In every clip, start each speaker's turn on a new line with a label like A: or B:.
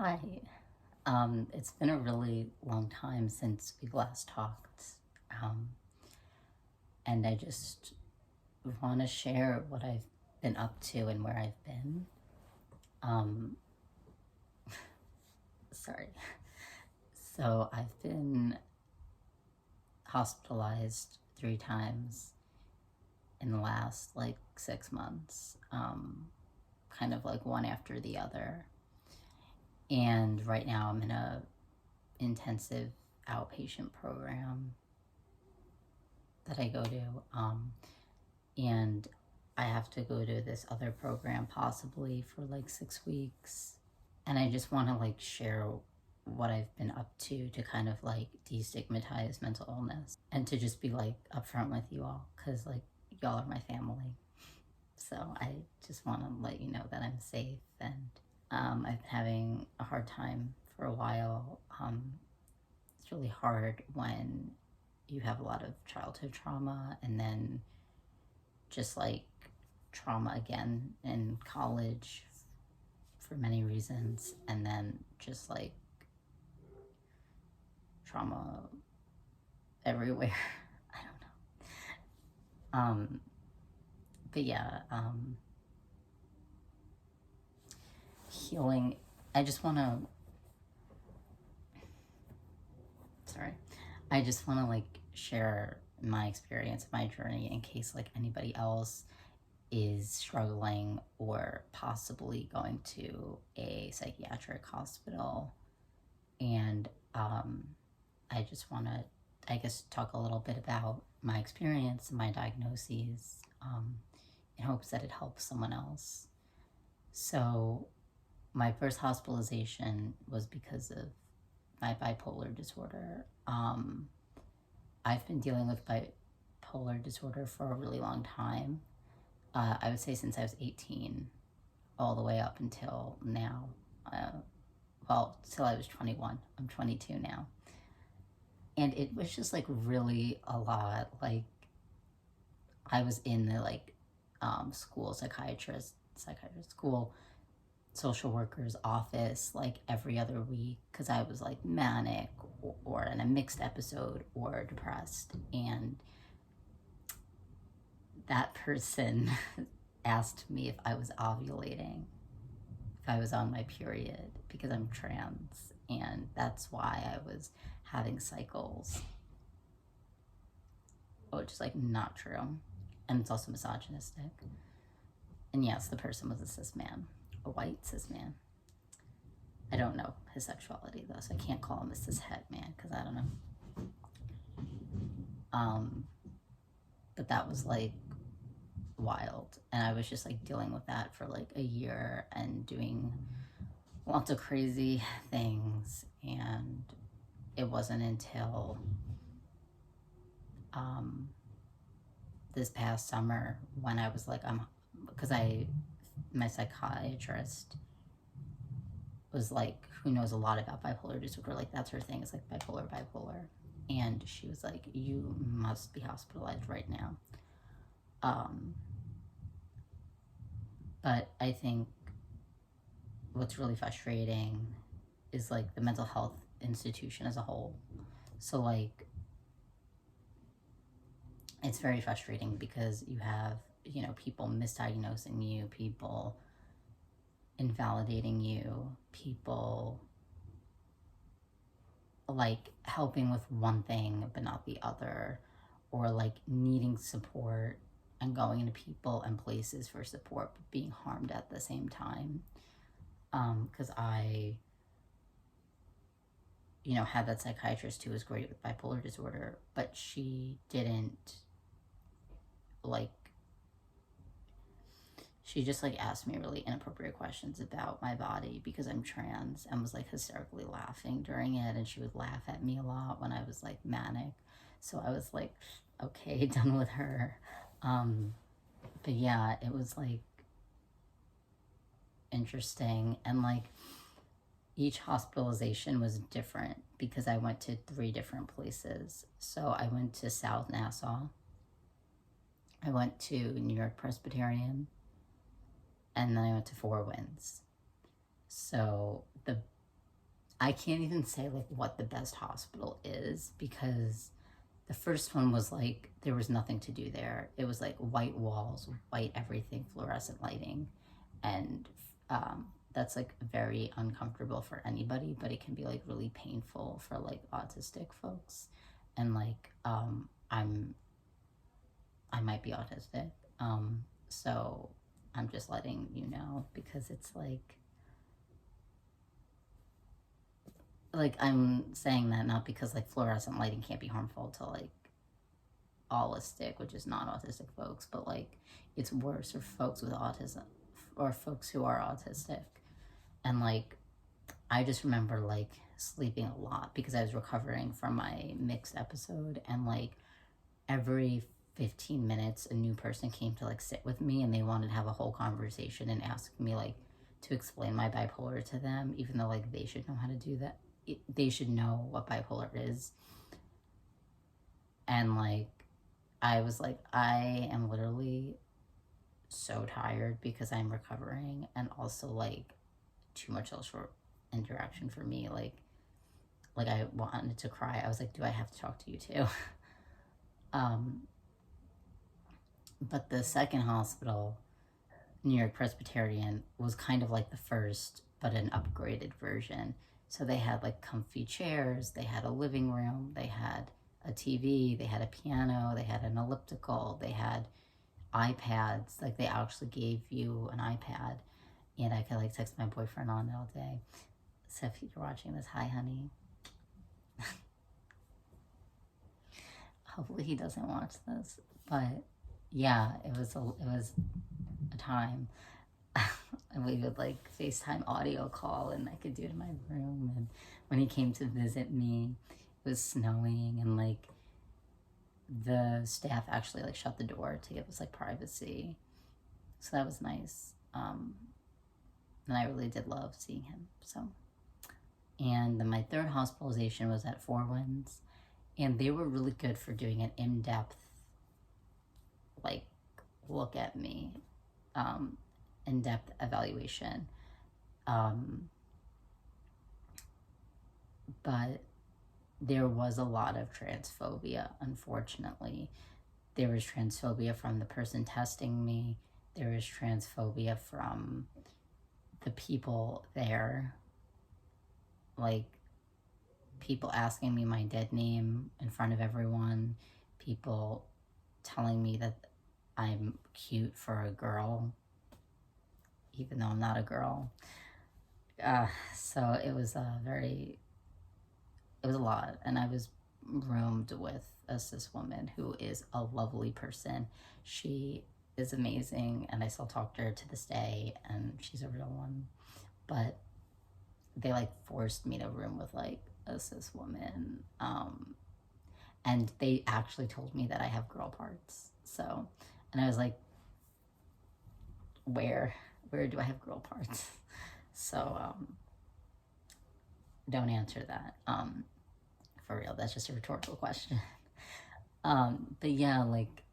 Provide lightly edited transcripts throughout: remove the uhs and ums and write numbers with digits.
A: Hi. It's been a really long time since we last talked. Um, and I just want to share what I've been up to and where I've been. Um, sorry. So I've been hospitalized 3 times in the last 6 months, kind of like one after the other. And right now I'm in a intensive outpatient program that I go to. And I have to go to this other program possibly for 6 weeks. And I just want to share what I've been up to kind of destigmatize mental illness and to just be upfront with you all, because y'all are my family. So I just want to let you know that I'm safe, and I've been having a hard time for a while. It's really hard when you have a lot of childhood trauma and then just trauma again in college for many reasons, and then just trauma everywhere. I don't know. But yeah, healing. I just want to. Sorry, I just want to share my experience, my journey, in case anybody else is struggling or possibly going to a psychiatric hospital. And I just want to, I guess, talk a little bit about my experience and my diagnoses, in hopes that it helps someone else. So my first hospitalization was because of my bipolar disorder. I've been dealing with bipolar disorder for a really long time. I would say since I was 18, all the way up until now. Till I was 21. I'm 22 now. And it was just really a lot. I was in the school psychiatrist school social worker's office every other week, because I was manic or in a mixed episode or depressed. And that person asked me if I was ovulating, if I was on my period, because I'm trans, and that's why I was having cycles, which is not true. And it's also misogynistic. And yes, the person was a cis man, a white cis man. I don't know his sexuality though, so I can't call him a cis het man because I don't know. But that was wild, and I was just dealing with that for a year and doing lots of crazy things. And it wasn't until this past summer when I was because my psychiatrist was who knows a lot about bipolar disorder, that's her thing, is bipolar. And she was you must be hospitalized right now. But I think what's really frustrating is the mental health institution as a whole. So it's very frustrating because you have, people misdiagnosing you, people invalidating you, people helping with one thing but not the other, or needing support and going into people and places for support but being harmed at the same time. Because I had that psychiatrist who was great with bipolar disorder, but she didn't she just asked me really inappropriate questions about my body because I'm trans, and was hysterically laughing during it. And she would laugh at me a lot when I was manic. So I was okay, done with her. But yeah, it was interesting. And each hospitalization was different because I went to 3 different places. So I went to South Nassau, I went to New York Presbyterian, and then I went to Four Winds. So the I can't even say like what the best hospital is, because the first one was like there was nothing to do there. It was like white walls, white everything, fluorescent lighting, and that's like very uncomfortable for anybody, but it can be like really painful for like autistic folks. And like I might be autistic, so I'm just letting you know, because it's like I'm saying that not because like fluorescent lighting can't be harmful to like allistic, which is not autistic folks, but like it's worse for folks with autism or folks who are autistic. And like I just remember like sleeping a lot because I was recovering from my mixed episode, and like every 15 minutes a new person came to like sit with me, and they wanted to have a whole conversation and ask me like to explain my bipolar to them, even though like they should know how to do that. They should know what bipolar is. And like I was like, I am literally so tired because I'm recovering, and also like too much social interaction for me. Like I wanted to cry. I was like, do I have to talk to you too? um, but the second hospital, New York Presbyterian, was kind of like the first, but an upgraded version. So they had like comfy chairs, they had a living room, they had a TV, they had a piano, they had an elliptical, they had iPads. Like they actually gave you an iPad, and I could like text my boyfriend on it all day. So if you're watching this, hi honey. Hopefully he doesn't watch this, but yeah, it was a time. And we would like FaceTime audio call, and I could do it in my room. And when he came to visit me, it was snowing, and like the staff actually like shut the door to give us like privacy, so that was nice. And I really did love seeing him. So, and then my third hospitalization was at Four Winds, and they were really good for doing an in-depth like look at me, in-depth evaluation. But there was a lot of transphobia, unfortunately. There was transphobia from the person testing me. There was transphobia from the people there. Like, people asking me my dead name in front of everyone. People telling me that I'm cute for a girl, even though I'm not a girl. So it was it was a lot. And I was roomed with a cis woman who is a lovely person. She is amazing, and I still talk to her to this day, and she's a real one. But they like forced me to room with like a cis woman, and they actually told me that I have girl parts. So, and I was like, where do I have girl parts? So don't answer that, for real. That's just a rhetorical question. But yeah, like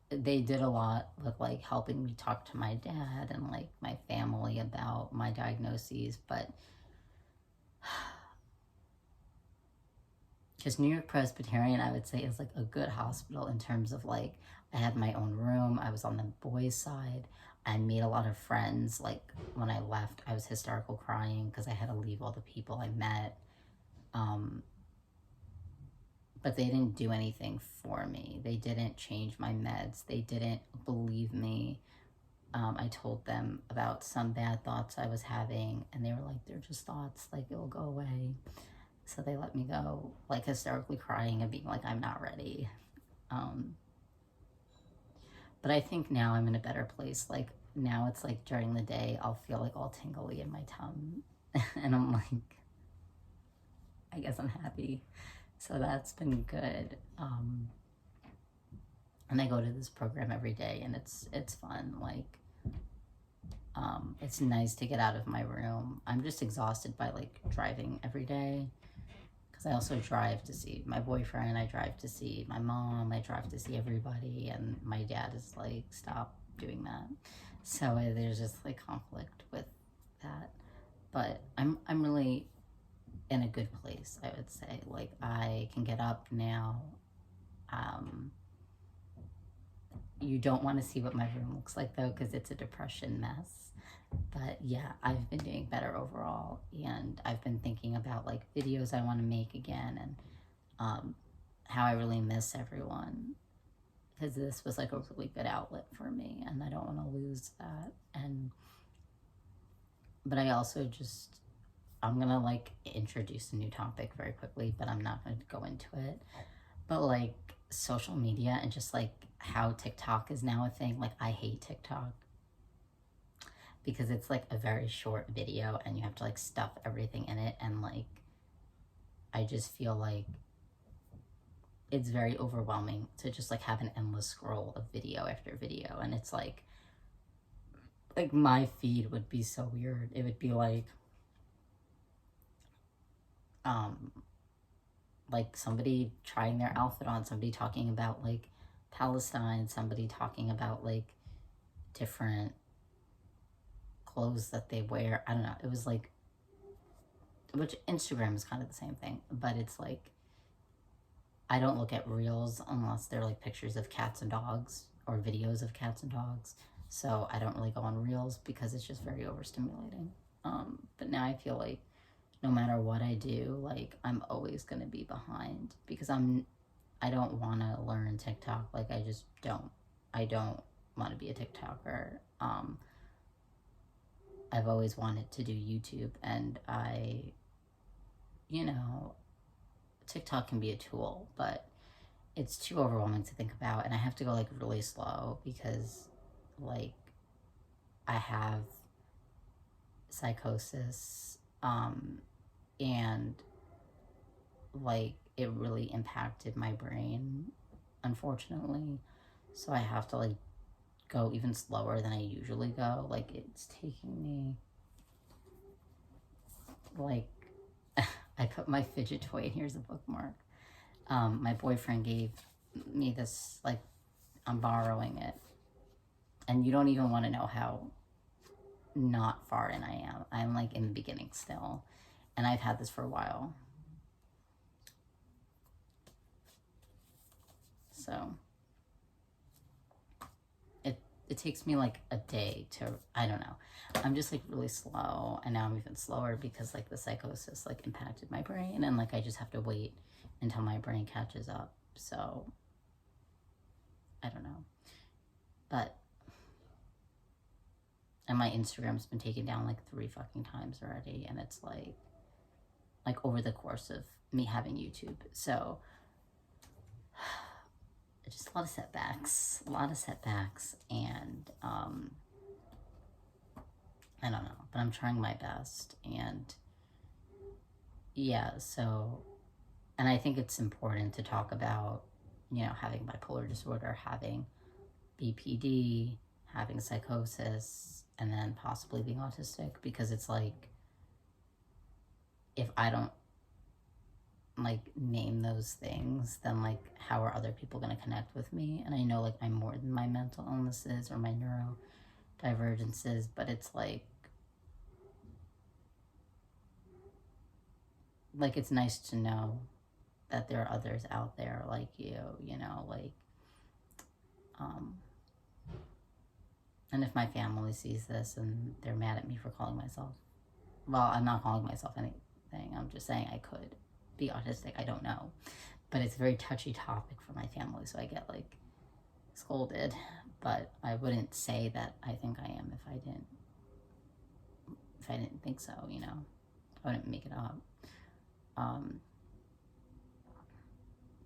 A: they did a lot with like helping me talk to my dad and like my family about my diagnoses. But because New York Presbyterian, I would say, is like a good hospital in terms of like I had my own room, I was on the boys' side, I made a lot of friends. Like when I left, I was hysterical crying because I had to leave all the people I met. But they didn't do anything for me. They didn't change my meds. They didn't believe me. I told them about some bad thoughts I was having, and they were like, they're just thoughts, like it will go away. So they let me go, like hysterically crying and being like, I'm not ready. But I think now I'm in a better place. Like now it's like during the day, I'll feel like all tingly in my tongue. And I'm like, I guess I'm happy. So that's been good. And I go to this program every day, and it's fun. Like, it's nice to get out of my room. I'm just exhausted by like driving every day, because I also drive to see my boyfriend, I drive to see my mom, I drive to see everybody, and my dad is like, stop doing that. So there's just like conflict with that. But I'm really in a good place, I would say. Like, I can get up now. Um, you don't want to see what my room looks like, though, because it's a depression mess. But yeah, I've been doing better overall, and I've been thinking about like videos I want to make again, and how I really miss everyone, because this was like a really good outlet for me, and I don't want to lose that. And but I also just, I'm gonna like introduce a new topic very quickly, but I'm not gonna go into it. But like social media and just like how TikTok is now a thing. Like, I hate TikTok because it's like a very short video and you have to like stuff everything in it, and like I just feel like it's very overwhelming to just like have an endless scroll of video after video. And it's like my feed would be so weird. It would be um like somebody trying their outfit on, somebody talking about like Palestine, somebody talking about like different clothes that they wear. I don't know. It was like, which Instagram is kind of the same thing, but it's like I don't look at reels unless they're like pictures of cats and dogs or videos of cats and dogs. So I don't really go on reels because it's just very overstimulating. But now I feel like no matter what I do, like I'm always gonna be behind because I don't want to learn TikTok. Like, I just don't. I don't want to be a TikToker. I've always wanted to do YouTube, and you know, TikTok can be a tool, but it's too overwhelming to think about, and I have to go like really slow because like I have psychosis, and like it really impacted my brain, unfortunately. So I have to like go even slower than I usually go. Like, it's taking me like I put my fidget toy, and here's a bookmark. My boyfriend gave me this, like, I'm borrowing it. And you don't even want to know how not far in I am. I'm like in the beginning still. And I've had this for a while. So it takes me like a day to, I don't know. I'm just like really slow, and now I'm even slower because like the psychosis like impacted my brain, and like I just have to wait until my brain catches up. So I don't know. But and my Instagram's been taken down like 3 fucking times already, and it's like over the course of me having YouTube. So just a lot of setbacks, and I don't know, but I'm trying my best. And yeah, so, and I think it's important to talk about, you know, having bipolar disorder, having BPD, having psychosis, and then possibly being autistic, because it's like, if I don't like name those things, then like how are other people going to connect with me? And I know like I'm more than my mental illnesses or my neurodivergences, but it's like it's nice to know that there are others out there like you know, like and if my family sees this and they're mad at me for calling myself, well, I'm not calling myself anything, I'm just saying I could be autistic, I don't know, but it's a very touchy topic for my family, so I get like scolded. But I wouldn't say that I think I am if I didn't think so, you know. I wouldn't make it up.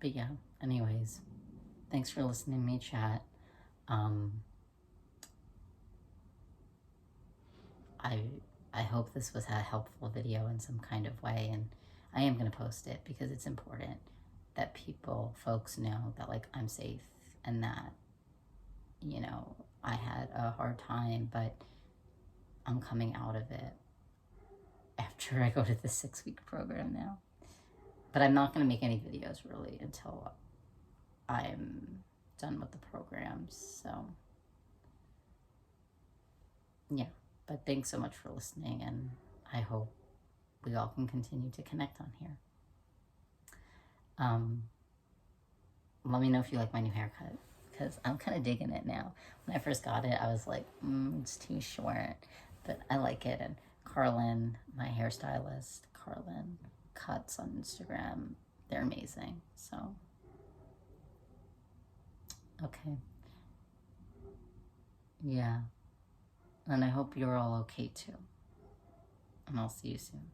A: But yeah, anyways, thanks for listening to me chat. I hope this was a helpful video in some kind of way, and I am going to post it because it's important that folks know that like I'm safe, and that, you know, I had a hard time, but I'm coming out of it after I go to the 6-week program now. But I'm not going to make any videos really until I'm done with the programs. So yeah, but thanks so much for listening, and I hope we all can continue to connect on here. Um, let me know if you like my new haircut, because I'm kind of digging it now. When I first got it, I was like, it's too short, but I like it. And Carlin, my hairstylist, Carlin Cuts on Instagram, they're amazing. So, okay. Yeah. And I hope you're all okay too. And I'll see you soon.